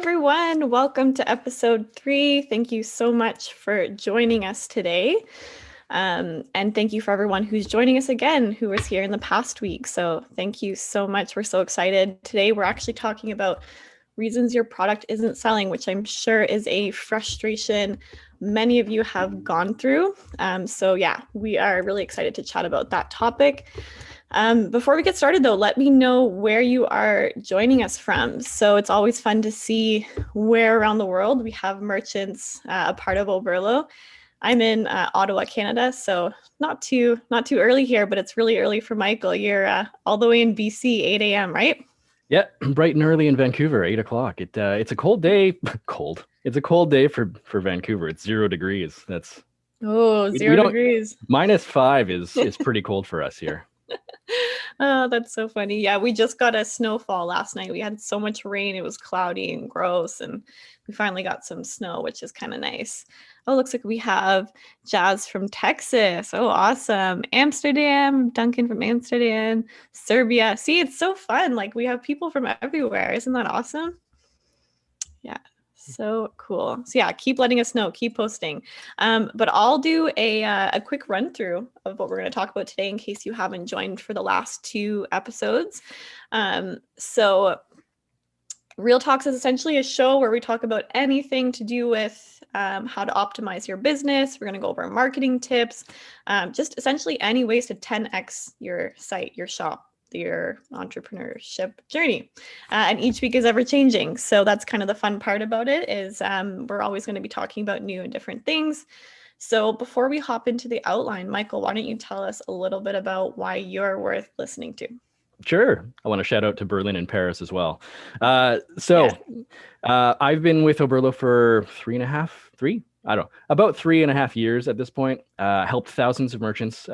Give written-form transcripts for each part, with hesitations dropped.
everyone. Welcome to episode 3. Thank you so much for joining us today. And thank you for everyone who's joining us again, who was here in the past week. So thank you so much. We're so excited. Today, we're actually talking about reasons your product isn't selling, which I'm sure is a frustration many of you have gone through. So yeah, we are really excited to chat about that topic. Before we get started, though, let me know where you are joining us from. So it's always fun to see where around the world we have merchants a part of Oberlo. I'm in Ottawa, Canada, so not too early here, but it's really early for Michael. You're all the way in BC, 8 a.m., right? Yeah, bright and early in Vancouver, 8 o'clock. It's a cold day. Cold. It's a cold day for Vancouver. It's 0 degrees. Oh, We zero don't. degrees. -5 is pretty cold for us here. Oh, that's so funny. Yeah, we just got a snowfall last night. We had so much rain. It was cloudy and gross, and we finally got some snow, which is kind of nice. Oh, looks like we have Jazz from Texas. Oh, awesome. Amsterdam, Duncan from Amsterdam, Serbia. See, it's so fun. Like we have people from everywhere. Isn't that awesome? Yeah. So cool. So yeah, keep letting us know, keep posting. But I'll do a quick run through of what we're going to talk about today in case you haven't joined for the last 2 episodes. So Real Talks is essentially a show where we talk about anything to do with how to optimize your business. We're going to go over marketing tips, just essentially any ways to 10x your site, your shop, your entrepreneurship journey. And each week is ever changing. So that's kind of the fun part about it is we're always going to be talking about new and different things. So before we hop into the outline, Michael, why don't you tell us a little bit about why you're worth listening to? Sure. I want to shout out to Berlin and Paris as well. Yeah. I've been with Oberlo for about 3.5 years at this point. Helped thousands of merchants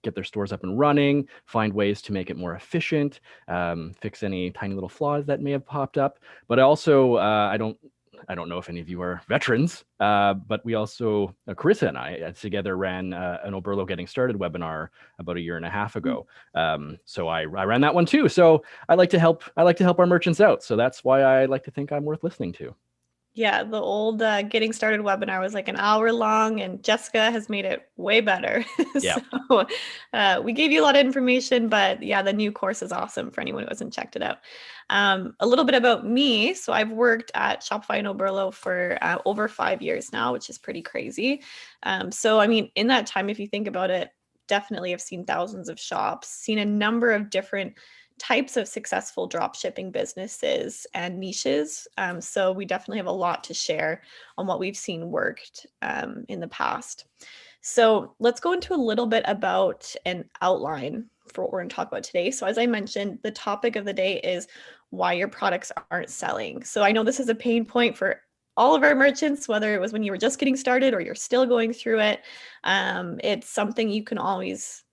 get their stores up and running, find ways to make it more efficient, fix any tiny little flaws that may have popped up. But also, I don't know if any of you are veterans, but we also, Carissa and I together ran an Oberlo Getting Started webinar about 1.5 years ago. So I ran that one too. So I like to help our merchants out. So that's why I like to think I'm worth listening to. Yeah, the old Getting Started webinar was like an hour long, and Jessica has made it way better. Yeah. So we gave you a lot of information, but yeah, the new course is awesome for anyone who hasn't checked it out. A little bit about me. So I've worked at Shopify and Oberlo for over 5 years now, which is pretty crazy. So, I mean, in that time, if you think about it, definitely have seen thousands of shops, seen a number of different types of successful drop shipping businesses and niches. So we definitely have a lot to share on what we've seen worked in the past. So let's go into a little bit about an outline for what we're going to talk about today. So as I mentioned, the topic of the day is why your products aren't selling. So I know this is a pain point for all of our merchants, whether it was when you were just getting started or you're still going through it. It's something you can always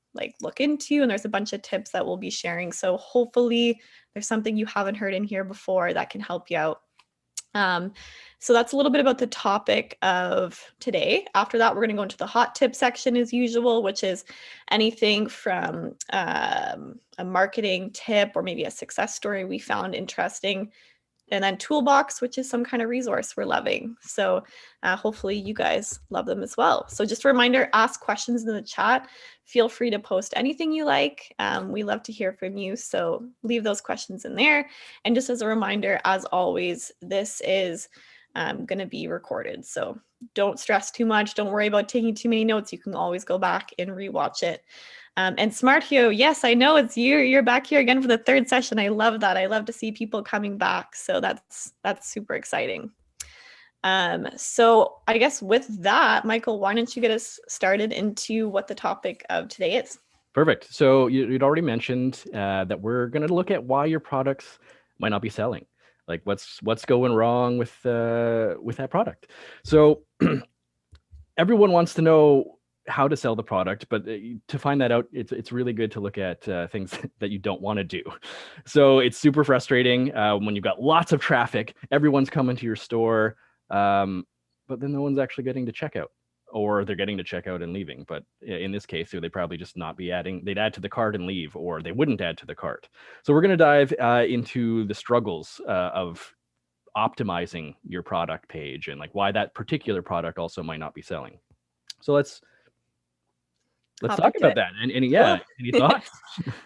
look into, and there's a bunch of tips that we'll be sharing. So hopefully there's something you haven't heard in here before that can help you out. So that's a little bit about the topic of today. After that, we're going to go into the hot tip section as usual, which is anything from a marketing tip or maybe a success story we found interesting. And then toolbox, which is some kind of resource we're loving. So hopefully you guys love them as well. So just a reminder, ask questions in the chat. Feel free to post anything you like. We love to hear from you. So leave those questions in there. And just as a reminder, as always, this is going to be recorded. So don't stress too much. Don't worry about taking too many notes. You can always go back and rewatch it. And Smart Hero, yes, I know it's you. You're back here again for the 3rd session. I love that. I love to see people coming back. So that's super exciting. So I guess with that, Michael, why don't you get us started into what the topic of today is? Perfect. So you'd already mentioned that we're going to look at why your products might not be selling. Like what's going wrong with that product. So everyone wants to know how to sell the product, but to find that out, it's really good to look at things that you don't want to do. So it's super frustrating when you've got lots of traffic, everyone's coming to your store, but then no one's actually getting to checkout, or they're getting to checkout and leaving. But in this case, they probably just not be adding. They'd add to the cart and leave, or they wouldn't add to the cart. So we're going to dive into the struggles of optimizing your product page and like why that particular product also might not be selling. So let's Hop talk into about it. that. And yeah, Cool. any thoughts?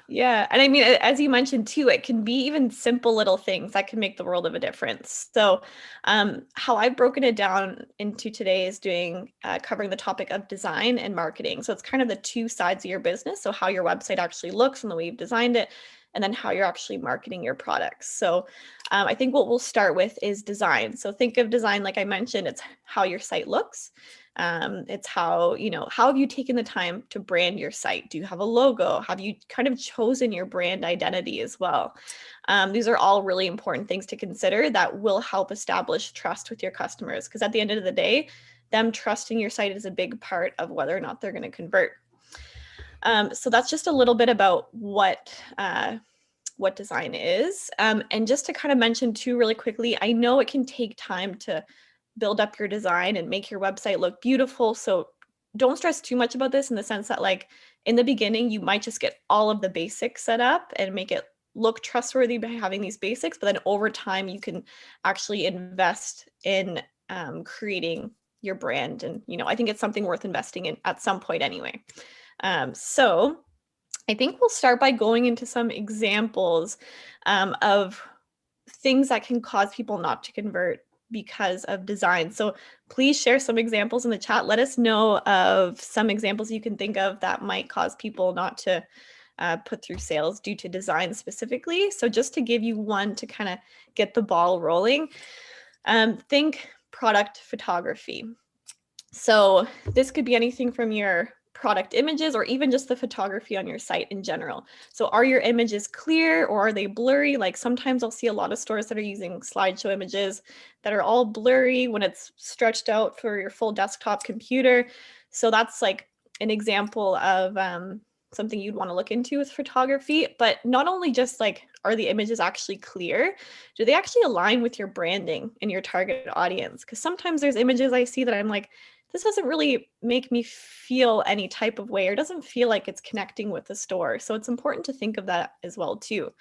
Yeah. And I mean, as you mentioned too, it can be even simple little things that can make the world of a difference. So, how I've broken it down into today is doing covering the topic of design and marketing. So, it's kind of the two sides of your business. So, how your website actually looks and the way you've designed it, and then how you're actually marketing your products. So, I think what we'll start with is design. So, think of design, like I mentioned, it's how your site looks. It's how, how have you taken the time to brand your site? Do you have a logo? Have you kind of chosen your brand identity as well? These are all really important things to consider that will help establish trust with your customers. Because at the end of the day, them trusting your site is a big part of whether or not they're going to convert. So that's just a little bit about what design is. And just to kind of mention too, really quickly, I know it can take time to build up your design and make your website look beautiful. So don't stress too much about this in the sense that like in the beginning, you might just get all of the basics set up and make it look trustworthy by having these basics. But then over time, you can actually invest in creating your brand. And, I think it's something worth investing in at some point anyway. So I think we'll start by going into some examples of things that can cause people not to convert because of design. So please share some examples in the chat. Let us know of some examples you can think of that might cause people not to put through sales due to design specifically. So just to give you one to kind of get the ball rolling, think product photography. So this could be anything from your product images or even just the photography on your site in general. So are your images clear or are they blurry? Like sometimes I'll see a lot of stores that are using slideshow images that are all blurry when it's stretched out for your full desktop computer. So that's like an example of something you'd want to look into with photography. But not only just like, are the images actually clear? Do they actually align with your branding and your target audience? Because sometimes there's images I see that I'm like, this doesn't really make me feel any type of way or doesn't feel like it's connecting with the store. So it's important to think of that as well too.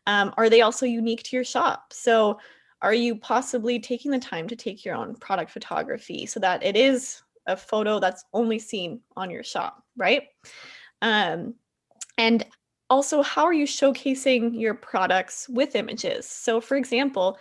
Are they also unique to your shop? So are you possibly taking the time to take your own product photography so that it is a photo that's only seen on your shop, right? And also, how are you showcasing your products with images? So for example,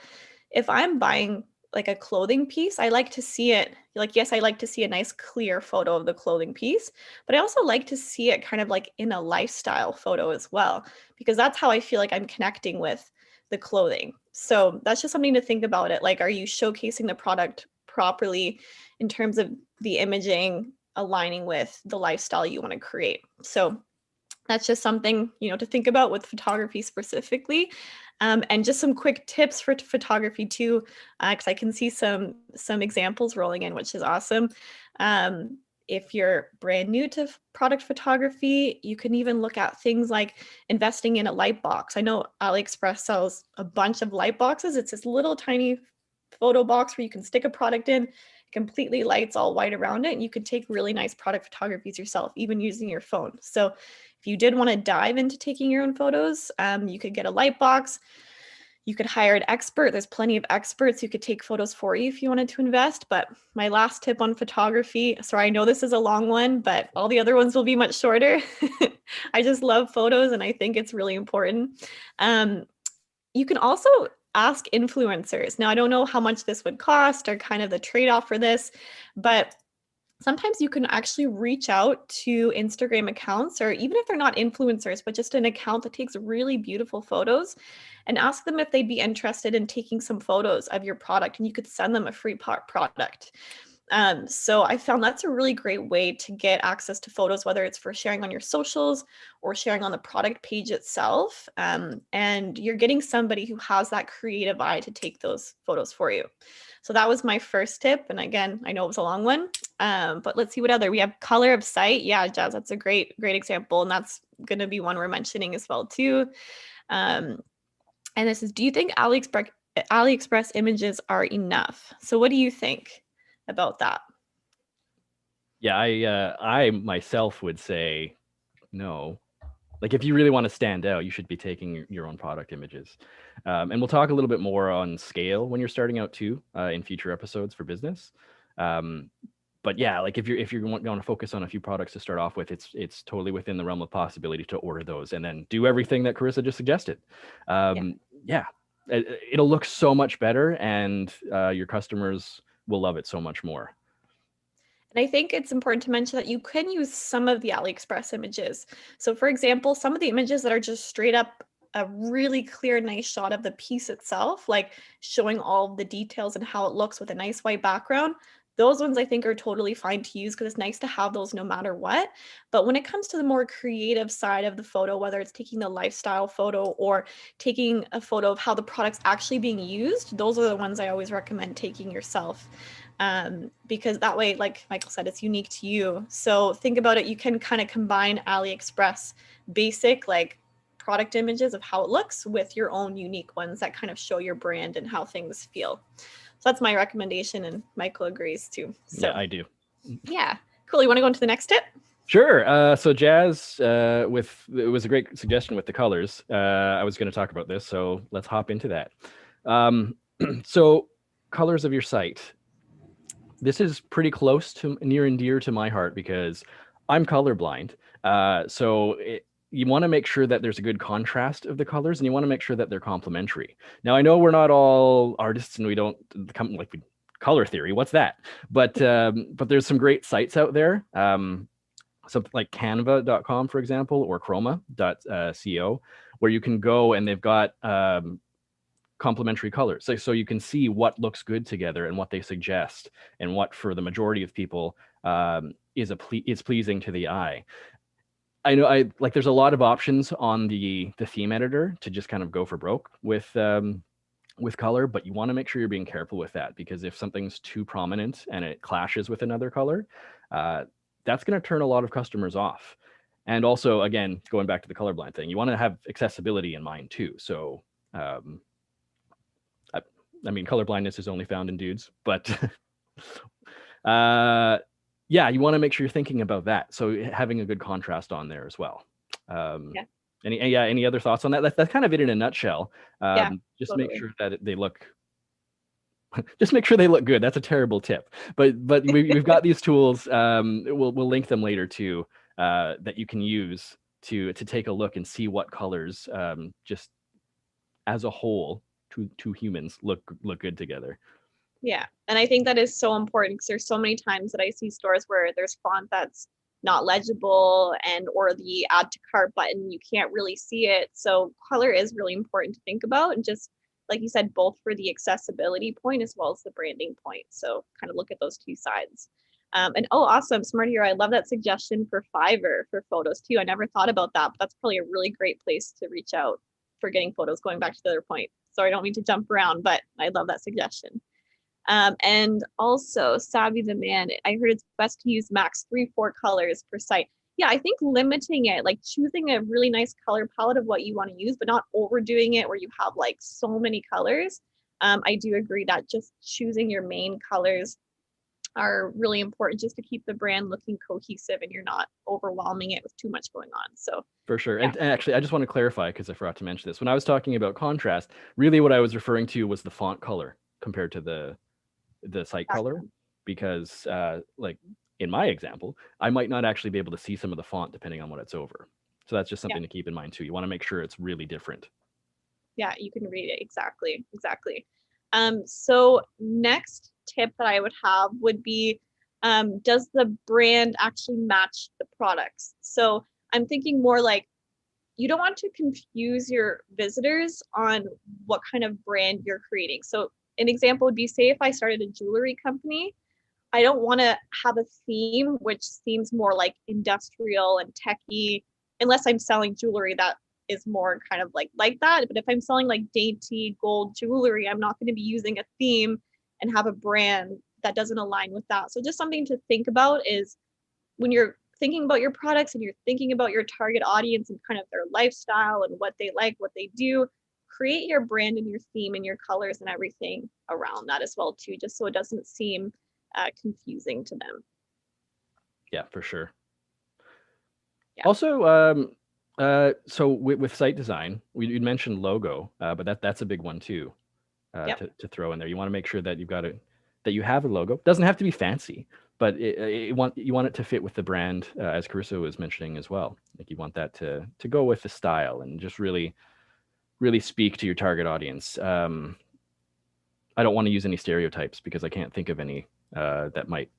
if I'm buying like a clothing piece, I like to see it like, yes, I like to see a nice clear photo of the clothing piece, but I also like to see it kind of like in a lifestyle photo as well, because that's how I feel like I'm connecting with the clothing. So that's just something to think about it. Like, are you showcasing the product properly in terms of the imaging aligning with the lifestyle you want to create? So that's just something, to think about with photography specifically. And just some quick tips for photography too, because I can see some examples rolling in, which is awesome. If you're brand new to product photography, you can even look at things like investing in a light box. I know AliExpress sells a bunch of light boxes. It's this little tiny photo box where you can stick a product in, completely lights all white around it, and you can take really nice product photographies yourself, even using your phone. So if you did want to dive into taking your own photos, you could get a light box. You could hire an expert. There's plenty of experts who could take photos for you if you wanted to invest. But my last tip on photography, sorry, I know this is a long one, but all the other ones will be much shorter. I just love photos and I think it's really important. You can also ask influencers. Now, I don't know how much this would cost or kind of the trade-off for this, but sometimes you can actually reach out to Instagram accounts, or even if they're not influencers, but just an account that takes really beautiful photos, and ask them if they'd be interested in taking some photos of your product, and you could send them a free product. So I found that's a really great way to get access to photos, whether it's for sharing on your socials or sharing on the product page itself. And you're getting somebody who has that creative eye to take those photos for you. So that was my first tip. And again, I know it was a long one, but let's see what other. We have color of site. Yeah, Jazz, that's a great example. And that's going to be one we're mentioning as well too. And this is, do you think AliExpress images are enough? So what do you think about that? Yeah, I myself would say no. Like if you really want to stand out, you should be taking your own product images. And we'll talk a little bit more on scale when you're starting out too, in future episodes for business. Um, but yeah, like if you're going to focus on a few products to start off with, it's totally within the realm of possibility to order those and then do everything that Carissa just suggested. Yeah. Yeah, it'll look so much better, and your customers will love it so much more. And I think it's important to mention that you can use some of the AliExpress images. So, for example, some of the images that are just straight up a really clear, nice shot of the piece itself, like showing all the details and how it looks with a nice white background, those ones I think are totally fine to use because it's nice to have those no matter what. But when it comes to the more creative side of the photo, whether it's taking the lifestyle photo or taking a photo of how the product's actually being used, those are the ones I always recommend taking yourself. Because that way, like Michael said, it's unique to you. So think about it. You can kind of combine AliExpress basic, like product images of how it looks with your own unique ones that kind of show your brand and how things feel. So that's my recommendation, and Michael agrees too. Yeah, So I do. yeah, cool. You want to go into the next tip? Sure. So Jazz, it was a great suggestion with the colors. I was going to talk about this, so let's hop into that. So colors of your site. This is pretty close to near and dear to my heart because I'm colorblind. You want to make sure that there's a good contrast of the colors, and you want to make sure that they're complementary. Now, I know we're not all artists, and we don't come like color theory. What's that? But there's some great sites out there. Something like canva.com, for example, or chroma.co, where you can go and they've got complementary colors. So you can see what looks good together and what they suggest and what for the majority of people is pleasing to the eye. I know there's a lot of options on the theme editor to just kind of go for broke with color, but you want to make sure you're being careful with that, because if something's too prominent and it clashes with another color, that's going to turn a lot of customers off. And also, again, going back to the colorblind thing, you want to have accessibility in mind too. So I mean, color blindness is only found in dudes, but yeah, you want to make sure you're thinking about that. So having a good contrast on there as well. Yeah. Any other thoughts on that? That's kind of it in a nutshell. Yeah, Just totally. make sure that they look. Just make sure they look good. That's a terrible tip, but we've got these tools. We'll link them later too, that you can use to take a look and see what colors just as a whole two humans look good together. Yeah. And I think that is so important because there's so many times that I see stores where there's font that's not legible and or the add to cart button, you can't really see it. So color is really important to think about, and just like you said, both for the accessibility point as well as the branding point. So kind of look at those two sides. And oh, awesome, Smart Hero. I love that suggestion for Fiverr for photos too. I never thought about that, but that's probably a really great place to reach out for getting photos, going back to the other point. Sorry, I don't mean to jump around, but I love that suggestion. And also Savvy the Man, I heard it's best to use max 3-4 colors per site. Yeah, I think limiting it, like choosing a really nice color palette of what you want to use, but not overdoing it where you have like so many colors. I do agree that just choosing your main colors are really important just to keep the brand looking cohesive and you're not overwhelming it with too much going on. So For sure. yeah. And actually, I just want to clarify because I forgot to mention this. When I was talking about contrast, really what I was referring to was the font color compared to the site color, because like in my example, I might not actually be able to see some of the font depending on what it's over. So that's just Yeah. something to keep in mind too. You want to make sure it's really different. Yeah, you can read it. Exactly. So next tip that I would have would be, does the brand actually match the products? So I'm thinking more like you don't want to confuse your visitors on what kind of brand you're creating. So an example would be, say if I started a jewelry company, I don't want to have a theme which seems more like industrial and techy, unless I'm selling jewelry that is more kind of like that. But if I'm selling like dainty gold jewelry, I'm not going to be using a theme and have a brand that doesn't align with that. So just something to think about is when you're thinking about your products and you're thinking about your target audience and kind of their lifestyle and what they like, what they do, create your brand and your theme and your colors and everything around that as well too, just so it doesn't seem confusing to them. Yeah, for sure. Yeah. Also, So with site design, you mentioned logo, but that's a big one too, Yep. to throw in there. You want to make sure that that you have a logo. Doesn't have to be fancy, but you want it to fit with the brand, as Carissa was mentioning as well. Like you want that to go with the style and just really speak to your target audience. I don't want to use any stereotypes because I can't think of any that might.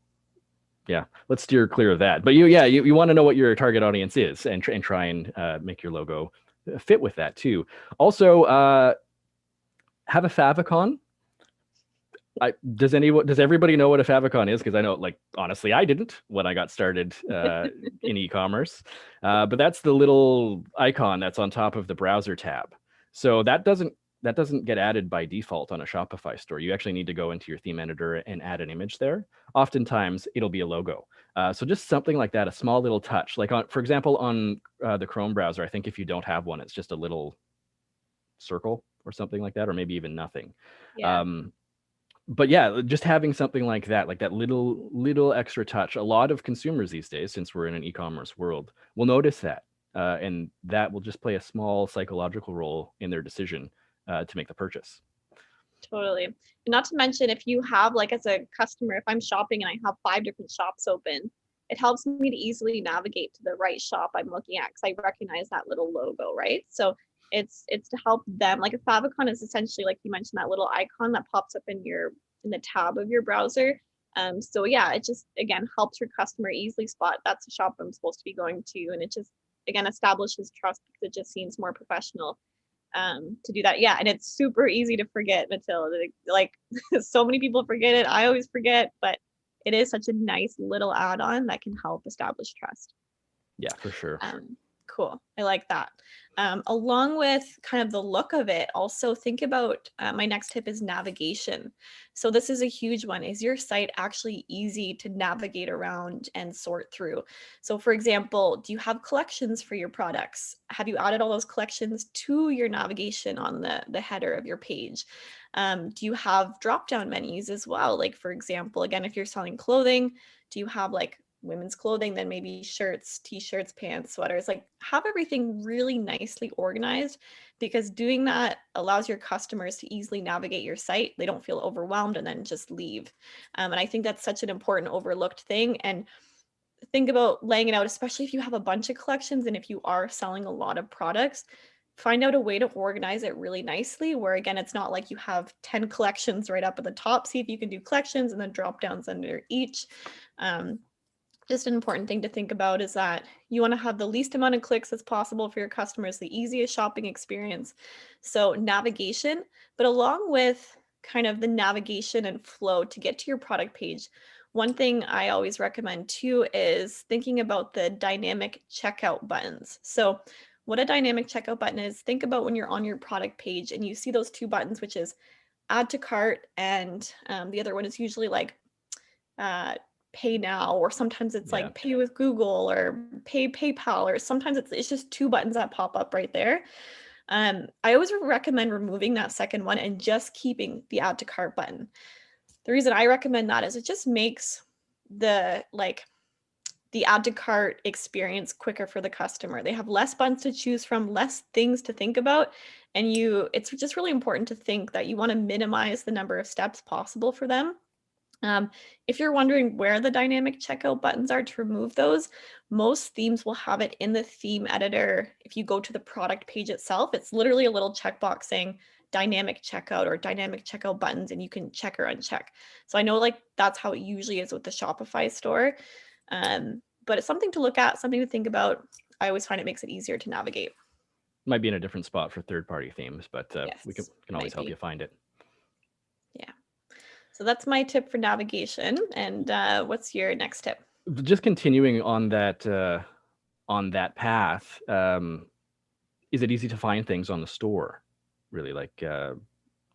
Yeah, let's steer clear of that. But you want to know what your target audience is and try and make your logo fit with that too. Also, have a favicon. Does everybody know what a favicon is? Because I know, like, honestly, I didn't when I got started in e-commerce. But that's the little icon that's on top of the browser tab. So that doesn't get added by default on a Shopify store. You actually need to go into your theme editor and add an image there. Oftentimes, it'll be a logo. So just something like that, a small little touch. Like for example, on the Chrome browser, I think if you don't have one, it's just a little circle or something like that, or maybe even nothing. Yeah. Um, but yeah, just having something like that little extra touch. A lot of consumers these days, since we're in an e-commerce world, will notice that, and that will just play a small psychological role in their decision to make the purchase. Totally. And not to mention, if you have, like, as a customer, if I'm shopping and I have 5 different shops open, it helps me to easily navigate to the right shop I'm looking at because I recognize that little logo, right? So it's to help them. Like a favicon is essentially, like you mentioned, that little icon that pops up in the tab of your browser. So yeah, it just again helps your customer easily spot that's the shop I'm supposed to be going to, and it just again establishes trust because it just seems more professional to do that. Yeah, and it's super easy to forget, Matilda. Like so many people forget it. I always forget, but it is such a nice little add-on that can help establish trust. Yeah, for sure. Cool. I like that. Along with kind of the look of it, also think about my next tip is navigation. So this is a huge one. Is your site actually easy to navigate around and sort through? So for example, do you have collections for your products? Have you added all those collections to your navigation on the header of your page? Do you have drop-down menus as well? Like for example, again, if you're selling clothing, do you have like women's clothing, then maybe shirts, t-shirts, pants, sweaters, like have everything really nicely organized because doing that allows your customers to easily navigate your site. They don't feel overwhelmed and then just leave. And I think that's such an important overlooked thing. And think about laying it out, especially if you have a bunch of collections and if you are selling a lot of products, find out a way to organize it really nicely where again, it's not like you have 10 collections right up at the top. See if you can do collections and then drop downs under each. Just an important thing to think about is that you want to have the least amount of clicks as possible for your customers, the easiest shopping experience. So navigation, but along with kind of the navigation and flow to get to your product page, one thing I always recommend too is thinking about the dynamic checkout buttons. So what a dynamic checkout button is, think about when you're on your product page and you see those two buttons, which is add to cart and the other one is usually like uh, pay now, or sometimes it's Yeah. like pay with Google or pay PayPal, or sometimes it's just two buttons that pop up right there. I always recommend removing that second one and just keeping the add to cart button. The reason I recommend that is it just makes the the add to cart experience quicker for the customer. They have less buttons to choose from, less things to think about, and it's just really important to think that you want to minimize the number of steps possible for them. If you're wondering where the dynamic checkout buttons are to remove those, most themes will have it in the theme editor. If you go to the product page itself, it's literally a little checkbox saying dynamic checkout or dynamic checkout buttons, and you can check or uncheck. So I know like that's how it usually is with the Shopify store. But it's something to look at, something to think about. I always find it makes it easier to navigate. Might be in a different spot for third-party themes, but we Yes, can always might help be. you find it. Yeah. So that's my tip for navigation. And what's your next tip? Just continuing on that path, is it easy to find things on the store? Really, like the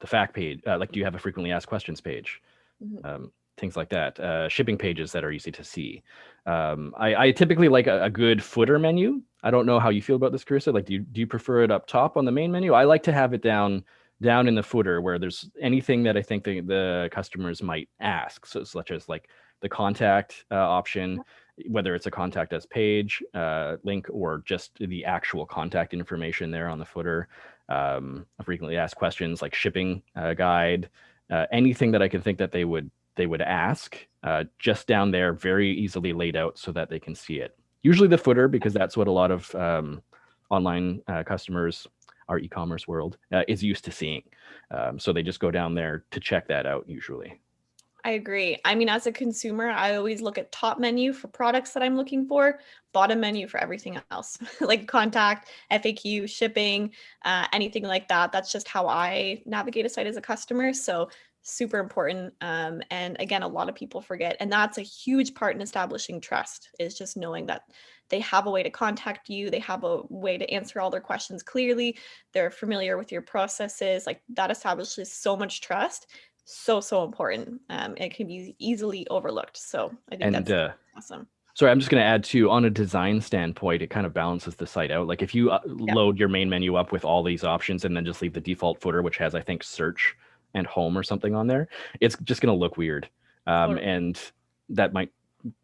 fact page, like do you have a frequently asked questions page? Mhm. Things like that. Shipping pages that are easy to see. I typically like a good footer menu. I don't know how you feel about this, Carissa. Like, do you prefer it up top on the main menu? I like to have it down in the footer where there's anything that I think the customers might ask, so such as like the contact option, whether it's a contact us page link or just the actual contact information there on the footer. Frequently asked questions like shipping guide, anything that I can think that they would ask, just down there, very easily laid out so that they can see it. Usually the footer, because that's what a lot of online customers, our e-commerce world, is used to seeing. So they just go down there to check that out usually. I agree. I mean, as a consumer, I always look at top menu for products that I'm looking for, bottom menu for everything else, like contact, FAQ, shipping, anything like that. That's just how I navigate a site as a customer. So super important. And again, a lot of people forget, and that's a huge part in establishing trust, is just knowing that they have a way to contact you. They have a way to answer all their questions clearly. They're familiar with your processes. Like, that establishes so much trust. So important. It can be easily overlooked. So I think that's awesome. Sorry, I'm just going to add too, on a design standpoint, it kind of balances the site out. Like if you load your main menu up with all these options and then just leave the default footer, which has, I think, search and home or something on there, it's just going to look weird. Totally. And that might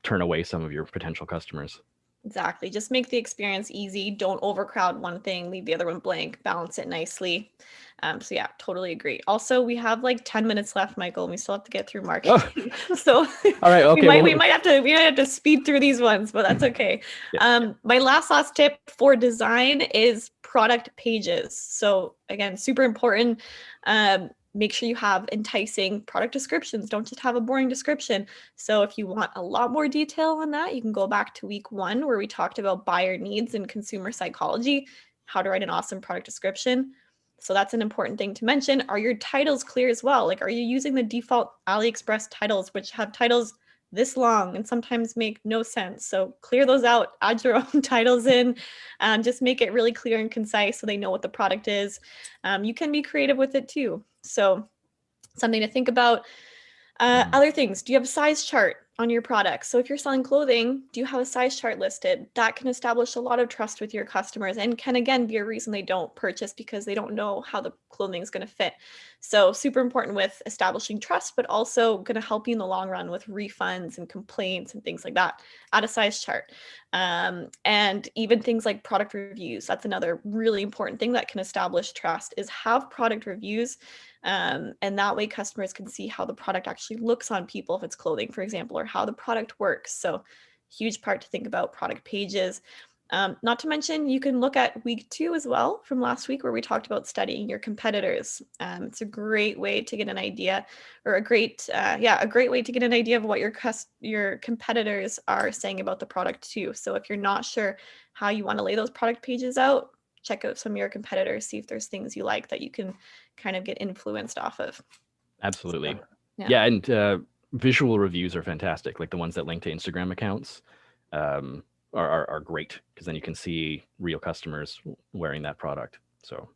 turn away some of your potential customers. Exactly. Just make the experience easy. Don't overcrowd one thing, leave the other one blank, balance it nicely. So yeah, totally agree. Also, we have like 10 minutes left, Michael, and we still have to get through marketing. Oh. So all right, okay. we might have to speed through these ones, but that's okay. Yeah. My last tip for design is product pages. So again, super important. Make sure you have enticing product descriptions. Don't just have a boring description. So if you want a lot more detail on that, you can go back to week 1 where we talked about buyer needs and consumer psychology, how to write an awesome product description. So that's an important thing to mention. Are your titles clear as well? Like, are you using the default AliExpress titles, which have titles this long and sometimes make no sense? So clear those out, add your own titles in, just make it really clear and concise so they know what the product is. You can be creative with it too. So something to think about. Other things, do you have a size chart on your products? So if you're selling clothing, do you have a size chart listed? That can establish a lot of trust with your customers and can again be a reason they don't purchase because they don't know how the clothing is going to fit. So super important with establishing trust, but also going to help you in the long run with refunds and complaints and things like that. Add a size chart. And even things like product reviews. That's another really important thing that can establish trust, is have product reviews. And that way customers can see how the product actually looks on people if it's clothing, for example, or how the product works. So huge part to think about product pages. Not to mention, you can look at week 2 as well from last week where we talked about studying your competitors. It's a great way to get an idea, or a great way to get an idea of what your competitors are saying about the product too. So if you're not sure how you want to lay those product pages out, check out some of your competitors, see if there's things you like that you can kind of get influenced off of. Absolutely. So, yeah. And visual reviews are fantastic. Like the ones that link to Instagram accounts are great, because then you can see real customers wearing that product. So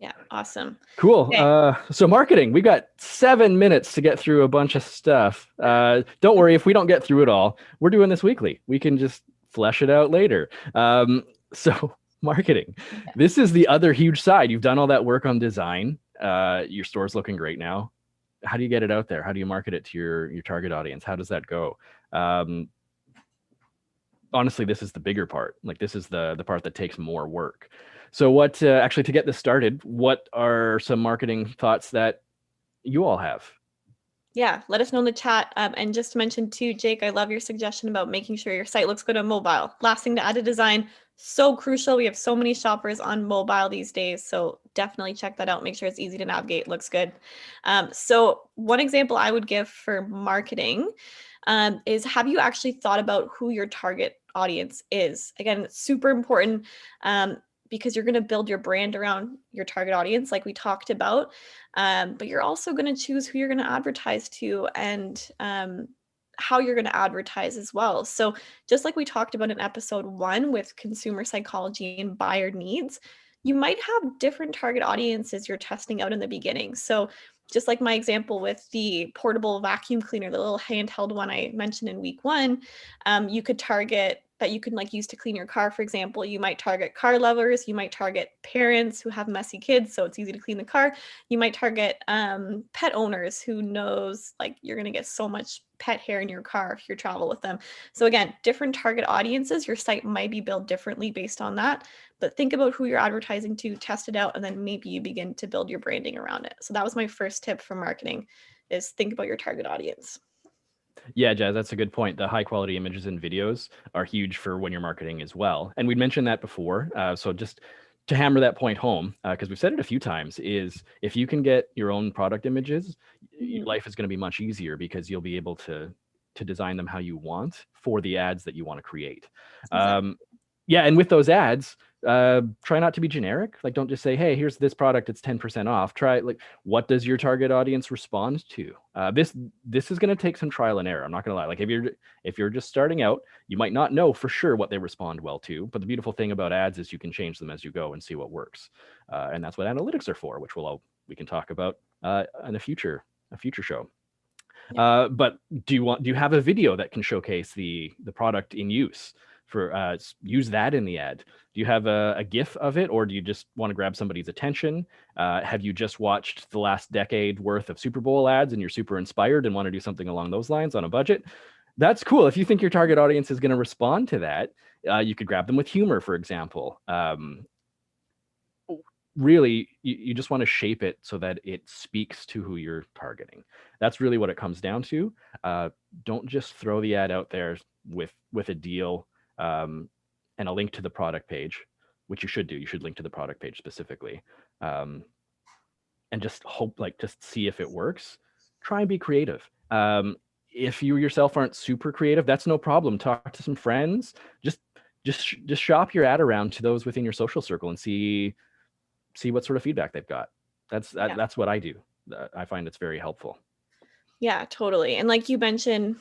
yeah, awesome. Cool. Okay. So marketing, we got 7 minutes to get through a bunch of stuff. Don't worry if we don't get through it all. We're doing this weekly. We can just flesh it out later. So marketing, this is the other huge side. You've done all that work on design. Your store's looking great now. How do you get it out there? How do you market it to your target audience? How does that go? Honestly, this is the bigger part. Like, this is the part that takes more work. So what, actually, to get this started, what are some marketing thoughts that you all have? Yeah, let us know in the chat. And just to mention too, Jake, I love your suggestion about making sure your site looks good on mobile. Last thing to add to design, so crucial. We have so many shoppers on mobile these days, so definitely check that out. Make sure it's easy to navigate, looks good. So one example I would give for marketing is, have you actually thought about who your target audience is? Again, it's super important. Because you're going to build your brand around your target audience, like we talked about, but you're also going to choose who you're going to advertise to and how you're going to advertise as well. So just like we talked about in episode 1 with consumer psychology and buyer needs, you might have different target audiences you're testing out in the beginning. So just like my example with the portable vacuum cleaner, the little handheld one I mentioned in week 1, you could target that you can like use to clean your car. For example, you might target car lovers, you might target parents who have messy kids, so it's easy to clean the car. You might target pet owners who knows like you're gonna get so much pet hair in your car if you travel with them. So again, different target audiences, your site might be built differently based on that, but think about who you're advertising to, test it out, and then maybe you begin to build your branding around it. So that was my first tip for marketing, is think about your target audience. Yeah, Jazz, that's a good point. The high quality images and videos are huge for when you're marketing as well. And we'd mentioned that before. So just to hammer that point home, because we've said it a few times, is if you can get your own product images, your life is going to be much easier because you'll be able to design them how you want for the ads that you want to create. Exactly. Yeah, and with those ads, try not to be generic. Like, don't just say, "Hey, here's this product; it's 10% off." Try like, what does your target audience respond to? This is going to take some trial and error. I'm not going to lie. Like, if you're just starting out, you might not know for sure what they respond well to. But the beautiful thing about ads is you can change them as you go and see what works. And that's what analytics are for, which we can talk about in a future show. Yeah. But do you have a video that can showcase the product in use? For use that in the ad. Do you have a GIF of it, or do you just want to grab somebody's attention? Have you just watched the last decade worth of Super Bowl ads and you're super inspired and want to do something along those lines on a budget? That's cool. If you think your target audience is going to respond to that, you could grab them with humor, for example. Really, you just want to shape it so that it speaks to who you're targeting. That's really what it comes down to. Don't just throw the ad out there with a deal and a link to the product page, which you should do. You should link to the product page specifically, and just hope, like, just see if it works. Try and be creative. If you yourself aren't super creative, that's no problem. Talk to some friends. Just shop your ad around to those within your social circle and see what sort of feedback they've got. Yeah. That's what I do. I find it's very helpful. Yeah, totally. And like you mentioned,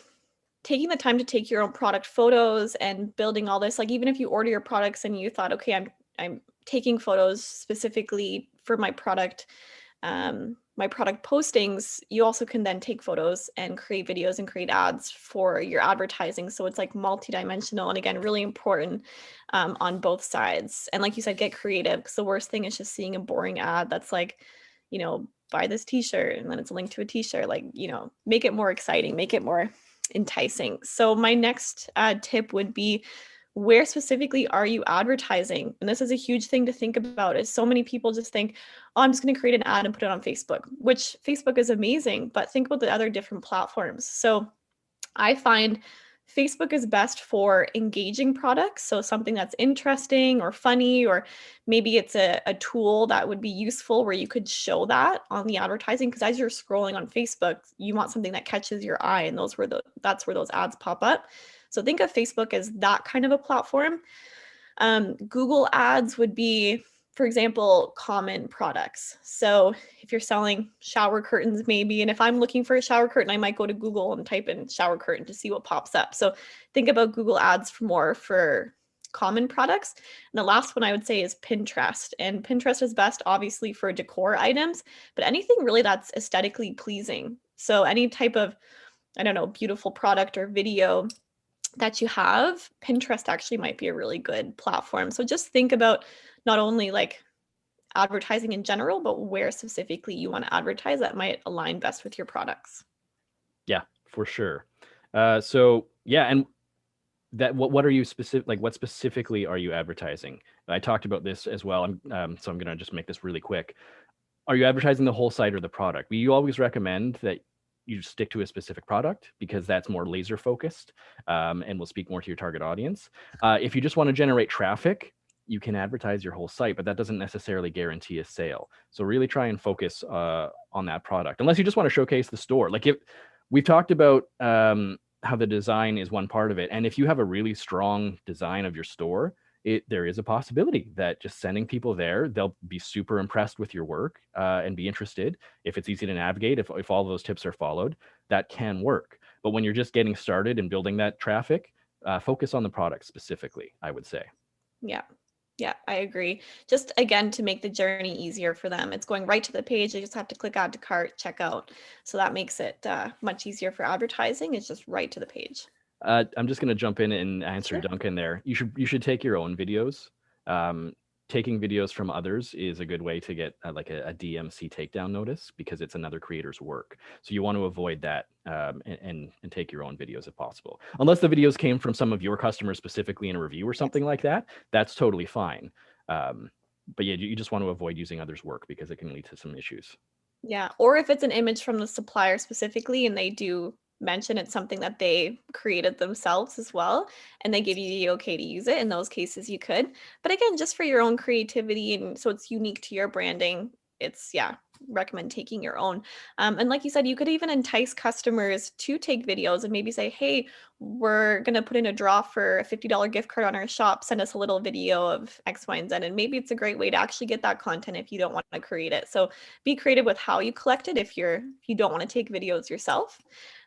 taking the time to take your own product photos and building all this, like even if you order your products and you thought, okay, I'm taking photos specifically for my product postings, you also can then take photos and create videos and create ads for your advertising. So it's like multi-dimensional, and again, really important on both sides. And like you said, get creative, because the worst thing is just seeing a boring ad that's like, buy this t-shirt, and then it's a link to a t-shirt. Like, make it more exciting, make it more enticing. So my next tip would be, where specifically are you advertising? And this is a huge thing to think about, is so many people just think, oh, I'm just going to create an ad and put it on Facebook, which Facebook is amazing, but think about the other different platforms. So I find Facebook is best for engaging products. So something that's interesting or funny, or maybe it's a tool that would be useful where you could show that on the advertising. Because as you're scrolling on Facebook, you want something that catches your eye, and that's where those ads pop up. So think of Facebook as that kind of a platform. Google ads would be, for example, common products. So if you're selling shower curtains, maybe, and if I'm looking for a shower curtain, I might go to Google and type in shower curtain to see what pops up. So think about Google ads for common products. And the last one I would say is Pinterest. And Pinterest is best obviously for decor items, but anything really that's aesthetically pleasing. So any type of, I don't know, beautiful product or video that you have, Pinterest actually might be a really good platform. So just think about not only like advertising in general, but where specifically you want to advertise that might align best with your products. Yeah, for sure. So yeah, and that what are you specific, like what specifically are you advertising? I talked about this as well. So I'm gonna just make this really quick. Are you advertising the whole site or the product? We always recommend that you stick to a specific product because that's more laser focused and will speak more to your target audience. If you just want to generate traffic, you can advertise your whole site, but that doesn't necessarily guarantee a sale. So really try and focus on that product, unless you just want to showcase the store. Like, if we've talked about how the design is one part of it, and if you have a really strong design of your store, there is a possibility that just sending people there, they'll be super impressed with your work and be interested. If it's easy to navigate, if all of those tips are followed, that can work. But when you're just getting started and building that traffic, focus on the product specifically, I would say. Yeah. Yeah, I agree. Just again, to make the journey easier for them. It's going right to the page. They just have to click add to cart, check out. So that makes it much easier for advertising. It's just right to the page. I'm just going to jump in and answer Sure. Duncan there. You should take your own videos. Um, Taking videos from others is a good way to get like a DMC takedown notice because it's another creator's work. So you want to avoid that and take your own videos if possible. Unless the videos came from some of your customers specifically in a review or Yes. something like that, that's totally fine. Um, but yeah, you just want to avoid using others' work because it can lead to some issues. Yeah, or if it's an image from the supplier specifically and they do mention it's something that they created themselves as well, and they give you the okay to use it, in those cases you could. But again, just for your own creativity and so it's unique to your branding, it's yeah, recommend taking your own. And like you said, you could even entice customers to take videos and maybe say, hey, we're gonna put in a draw for a $50 gift card on our shop. Send us a little video of X, Y, and Z. And maybe it's a great way to actually get that content if you don't want to create it. So be creative with how you collect it if you don't want to take videos yourself.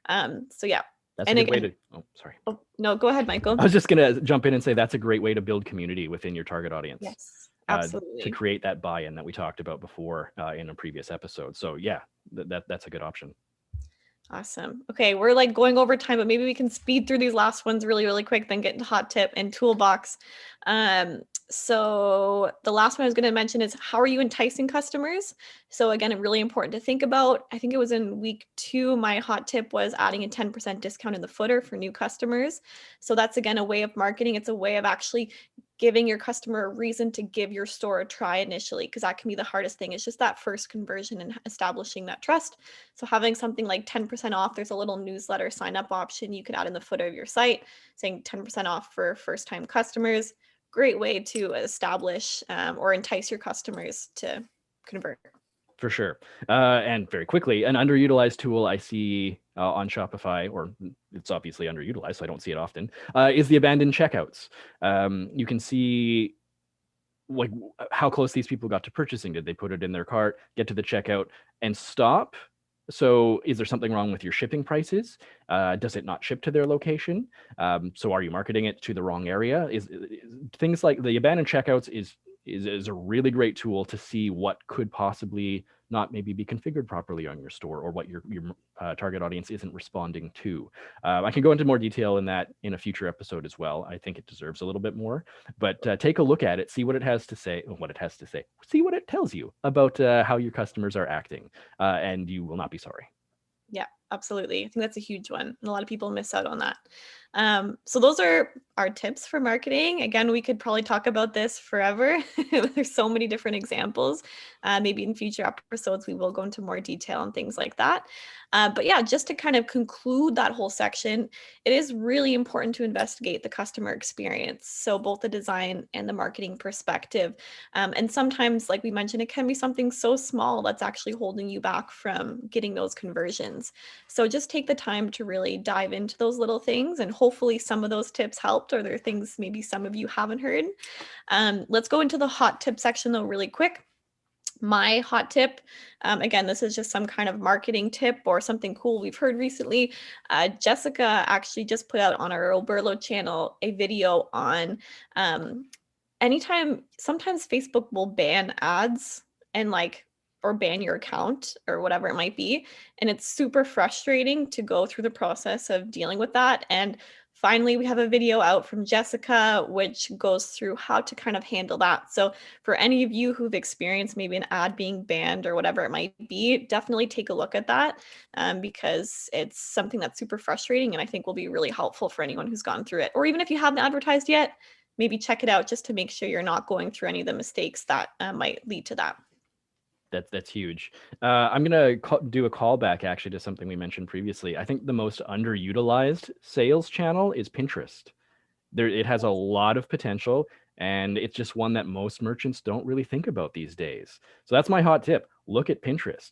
So yeah. That's a And good way again, to. Oh, sorry. oh, no, go ahead, I Michael. was just gonna jump in and say that's a great way to build community within your target audience, Yes, to absolutely. create that buy-in that we talked about before in a previous episode. So yeah, that's a good option. Awesome. Okay, we're like going over time, but maybe we can speed through these last ones really, really quick, then get into hot tip and toolbox. So the last one I was going to mention is how are you enticing customers? So again, really important to think about. I think it was in week 2, my hot tip was adding a 10% discount in the footer for new customers. So that's again a way of marketing. It's a way of actually giving your customer a reason to give your store a try initially, because that can be the hardest thing. It's just that first conversion and establishing that trust. So having something like 10% off, there's a little newsletter sign up option you could add in the footer of your site saying 10% off for first time customers. Great way to establish or entice your customers to convert. For sure. And very quickly, an underutilized tool I see on Shopify, or it's obviously underutilized, so I don't see it often, is the abandoned checkouts. You can see like how close these people got to purchasing. Did they put it in their cart, get to the checkout, and stop? So is there something wrong with your shipping prices? Does it not ship to their location? So are you marketing it to the wrong area? Is things like the abandoned checkouts is a really great tool to see what could possibly not maybe be configured properly on your store or what your target audience isn't responding to. I can go into more detail in that in a future episode as well. I think it deserves a little bit more, but take a look at it, see what it has to say, see what it tells you about how your customers are acting, and you will not be sorry. Yeah, absolutely. I think that's a huge one. And a lot of people miss out on that. So those are our tips for marketing. Again, we could probably talk about this forever. There's so many different examples. Maybe in future episodes, we will go into more detail and things like that. But yeah, just to kind of conclude that whole section, it is really important to investigate the customer experience. So both the design and the marketing perspective. And sometimes, like we mentioned, it can be something so small that's actually holding you back from getting those conversions. So just take the time to really dive into those little things, and hopefully some of those tips helped, or there are things maybe some of you haven't heard. Let's go into the hot tip section though really quick. My hot tip, again, this is just some kind of marketing tip or something cool we've heard recently. Jessica actually just put out on our Oberlo channel a video on sometimes Facebook will ban ads and like, or ban your account or whatever it might be. And it's super frustrating to go through the process of dealing with that. And finally, we have a video out from Jessica, which goes through how to kind of handle that. So for any of you who've experienced maybe an ad being banned or whatever it might be, definitely take a look at that, because it's something that's super frustrating and I think will be really helpful for anyone who's gone through it. Or even if you haven't advertised yet, maybe check it out just to make sure you're not going through any of the mistakes that might lead to that. That's huge. I'm gonna do a callback actually to something we mentioned previously. I think the most underutilized sales channel is Pinterest. It has a lot of potential, and it's just one that most merchants don't really think about these days. So that's my hot tip. Look at Pinterest.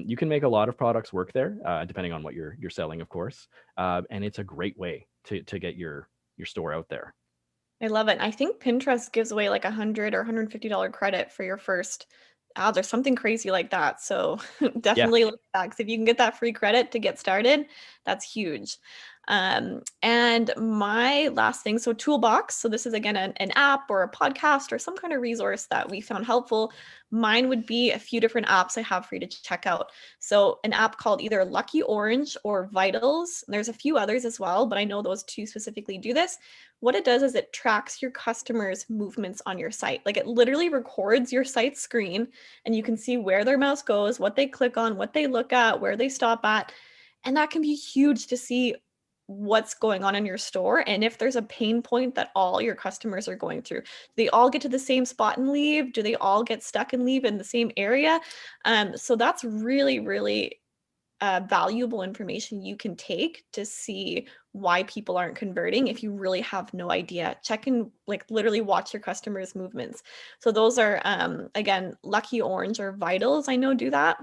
You can make a lot of products work there, depending on what you're selling, of course. And it's a great way to get your store out there. I love it. I think Pinterest gives away like $100 or $150 credit for your first ads or something crazy like that. So Yeah. definitely look at that, because if you can get that free credit to get started, that's huge. And my last thing, so Toolbox. So this is again an app or a podcast or some kind of resource that we found helpful. Mine would be a few different apps I have for you to check out. So an app called either Lucky Orange or Vitals. There's a few others as well, but I know those two specifically do this. What it does is it tracks your customers' movements on your site. Like it literally records your site screen and you can see where their mouse goes, what they click on, what they look at, where they stop at. And that can be huge to see what's going on in your store and if there's a pain point that all your customers are going through. Do they all get to the same spot and leave? Do they all get stuck and leave in the same area? So that's really, really valuable information you can take to see why people aren't converting if you really have no idea. Check and like literally watch your customers' movements. So those are again, Lucky Orange or Vitals, I know do that.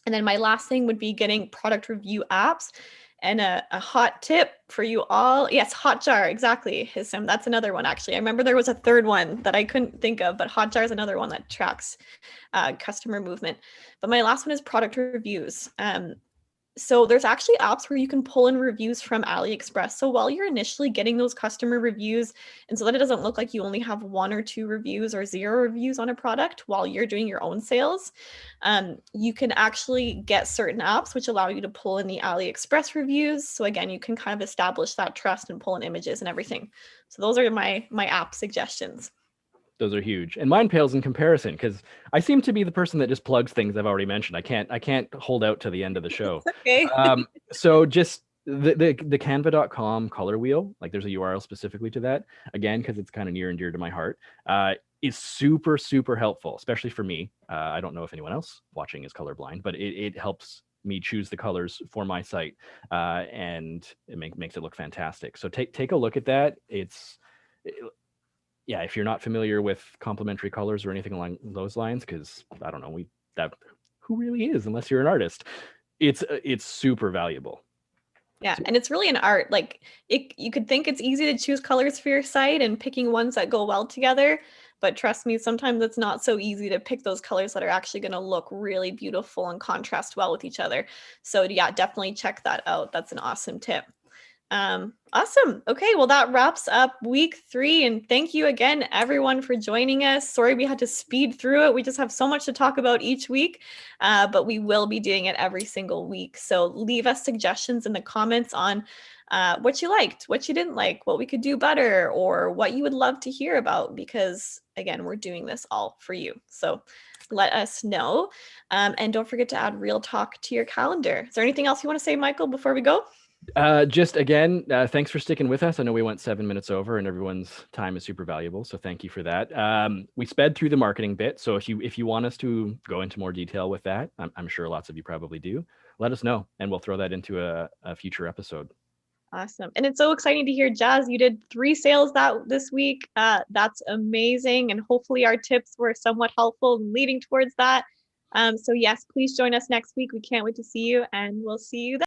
And then my last thing would be getting product review apps. And a hot tip for you all. Yes, Hotjar, exactly. That's another one, actually. I remember there was a third one that I couldn't think of, but Hotjar is another one that tracks customer movement. But my last one is product reviews. So there's actually apps where you can pull in reviews from AliExpress. So while you're initially getting those customer reviews, and so that it doesn't look like you only have 1 or 2 reviews or 0 reviews on a product while you're doing your own sales, you can actually get certain apps which allow you to pull in the AliExpress reviews. So again, you can kind of establish that trust and pull in images and everything. So those are my app suggestions. Those are huge, and mine pales in comparison because I seem to be the person that just plugs things I've already mentioned. I can't hold out to the end of the show. Okay. So just the canva.com color wheel, like there's a URL specifically to that, again because it's kind of near and dear to my heart, is super super helpful, especially for me. I don't know if anyone else watching is colorblind, but it helps me choose the colors for my site, and it makes it look fantastic. So take a look at that. Yeah, if you're not familiar with complementary colors or anything along those lines, because I don't know, who really is unless you're an artist, it's super valuable. Yeah, So, and it's really an art. Like you could think it's easy to choose colors for your site and picking ones that go well together, but trust me, sometimes it's not so easy to pick those colors that are actually going to look really beautiful and contrast well with each other. So yeah, definitely check that out. That's an awesome tip. Awesome. Okay, well, that wraps up week 3. And thank you again, everyone, for joining us. Sorry we had to speed through it. We just have so much to talk about each week, but we will be doing it every single week. So leave us suggestions in the comments on what you liked, what you didn't like, what we could do better, or what you would love to hear about, because again, we're doing this all for you. So let us know. And don't forget to add Real Talk to your calendar. Is there anything else you want to say, Michael, before we go? just again, thanks for sticking with us. I know we went 7 minutes over, and everyone's time is super valuable, so thank you for that. We sped through the marketing bit, so if you want us to go into more detail with that, I'm sure lots of you probably do. Let us know, and we'll throw that into a future episode. Awesome. And it's so exciting to hear, Jazz, you did 3 sales this week. That's amazing. And hopefully our tips were somewhat helpful in leading towards that. So yes, please join us next week. We can't wait to see you, and we'll see you then.